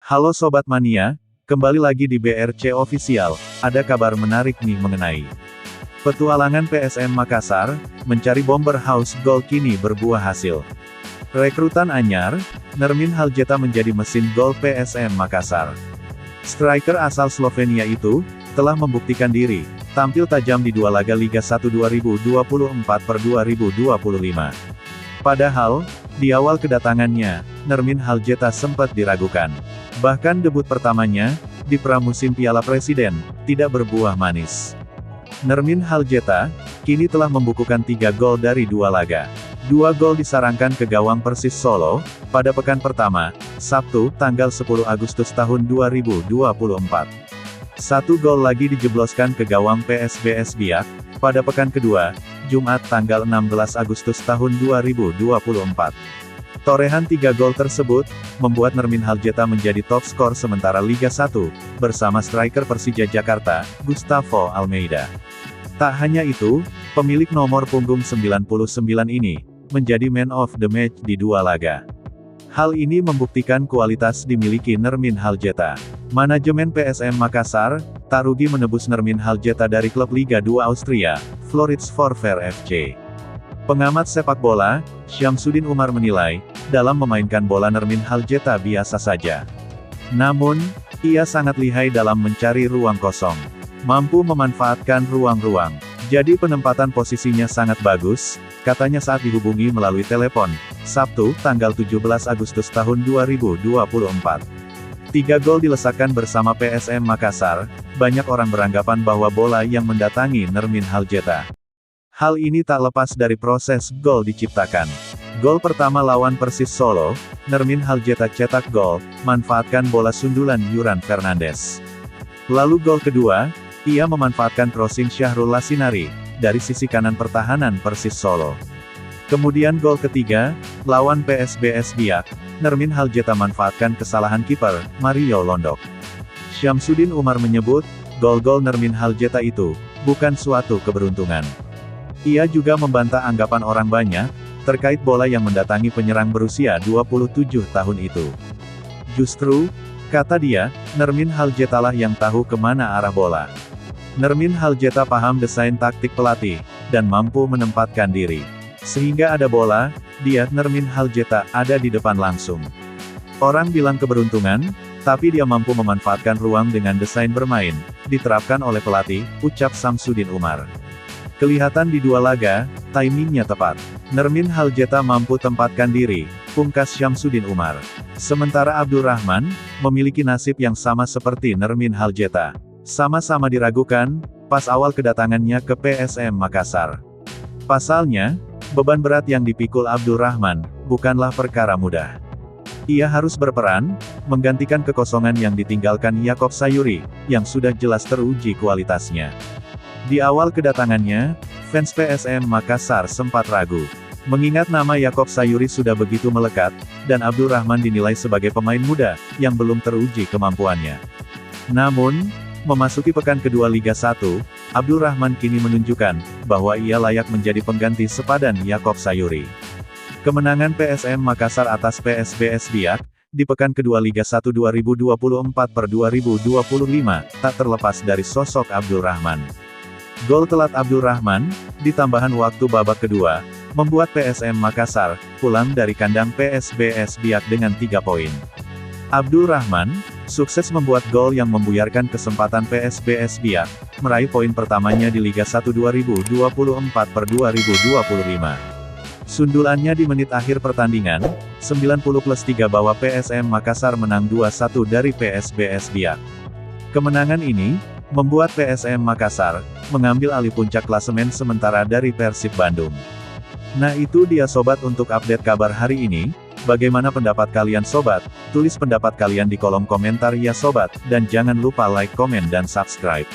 Halo Sobat Mania, kembali lagi di BRC Official, ada kabar menarik nih mengenai petualangan PSM Makassar, mencari Bomber House Gol kini berbuah hasil. Rekrutan anyar, Nermin Haljeta menjadi mesin gol PSM Makassar. Striker asal Slovenia itu, telah membuktikan diri, tampil tajam di dua laga Liga 1 2024/2025. Padahal, di awal kedatangannya, Nermin Haljeta sempat diragukan. Bahkan debut pertamanya, di pramusim Piala Presiden, tidak berbuah manis. Nermin Haljeta, kini telah membukukan 3 gol dari 2 laga. 2 gol disarankan ke gawang Persis Solo, pada pekan pertama, Sabtu, tanggal 10 Agustus tahun 2024. 1 gol lagi dijebloskan ke gawang PSBS Biak, pada pekan kedua, Jumat tanggal 16 Agustus tahun 2024. Torehan 3 gol tersebut, membuat Nermin Haljeta menjadi top skor sementara Liga 1, bersama striker Persija Jakarta, Gustavo Almeida. Tak hanya itu, pemilik nomor punggung 99 ini, menjadi man of the match di 2 laga. Hal ini membuktikan kualitas dimiliki Nermin Haljeta. Manajemen PSM Makassar, tak rugi menebus Nermin Haljeta dari klub Liga 2 Austria, Florids Forfair FC. Pengamat sepak bola, Syamsuddin Umar menilai, dalam memainkan bola Nermin Haljeta biasa saja. Namun, ia sangat lihai dalam mencari ruang kosong. Mampu memanfaatkan ruang-ruang. Jadi penempatan posisinya sangat bagus, katanya saat dihubungi melalui telepon, Sabtu, tanggal 17 Agustus tahun 2024. 3 gol dilesakkan bersama PSM Makassar, banyak orang beranggapan bahwa bola yang mendatangi Nermin Haljeta. Hal ini tak lepas dari proses gol diciptakan. Gol pertama lawan Persis Solo, Nermin Haljeta cetak gol, manfaatkan bola sundulan Yuran Fernandes. Lalu gol kedua, ia memanfaatkan crossing Syahrul Lasinari, dari sisi kanan pertahanan Persis Solo. Kemudian gol ketiga, lawan PSBS Biak, Nermin Haljeta manfaatkan kesalahan kiper, Mario Londok. Syamsuddin Umar menyebut, gol-gol Nermin Haljeta itu, bukan suatu keberuntungan. Ia juga membantah anggapan orang banyak, terkait bola yang mendatangi penyerang berusia 27 tahun itu. Justru, kata dia, Nermin Haljeta lah yang tahu kemana arah bola. Nermin Haljeta paham desain taktik pelatih, dan mampu menempatkan diri. Sehingga ada bola, dia, Nermin Haljeta, ada di depan langsung. Orang bilang keberuntungan, tapi dia mampu memanfaatkan ruang dengan desain bermain, diterapkan oleh pelatih, ucap Syamsuddin Umar. Kelihatan di 2 laga, timingnya tepat. Nermin Haljeta mampu tempatkan diri, pungkas Syamsuddin Umar. Sementara Abdul Rahman, memiliki nasib yang sama seperti Nermin Haljeta. Sama-sama diragukan, pas awal kedatangannya ke PSM Makassar. Pasalnya, beban berat yang dipikul Abdul Rahman, bukanlah perkara mudah. Ia harus berperan, menggantikan kekosongan yang ditinggalkan Yakob Sayuri, yang sudah jelas teruji kualitasnya. Di awal kedatangannya, fans PSM Makassar sempat ragu. Mengingat nama Yakob Sayuri sudah begitu melekat, dan Abdul Rahman dinilai sebagai pemain muda, yang belum teruji kemampuannya. Namun, memasuki pekan kedua Liga 1, Abdul Rahman kini menunjukkan, bahwa ia layak menjadi pengganti sepadan Yakob Sayuri. Kemenangan PSM Makassar atas PSBS Biak, di pekan kedua Liga 1 2024/2025, tak terlepas dari sosok Abdul Rahman. Gol telat Abdul Rahman, di tambahan waktu babak kedua, membuat PSM Makassar, pulang dari kandang PSBS Biak dengan 3 poin. Abdul Rahman, sukses membuat gol yang membuyarkan kesempatan PSBS Biak, meraih poin pertamanya di Liga 1 2024/2025. Sundulannya di menit akhir pertandingan, 90+3 bahwa PSM Makassar menang 2-1 dari PSBS Biak. Kemenangan ini, membuat PSM Makassar, mengambil alih puncak klasemen sementara dari Persib Bandung. Nah itu dia sobat untuk update kabar hari ini, bagaimana pendapat kalian sobat? Tulis pendapat kalian di kolom komentar ya sobat, dan jangan lupa like, komen dan subscribe.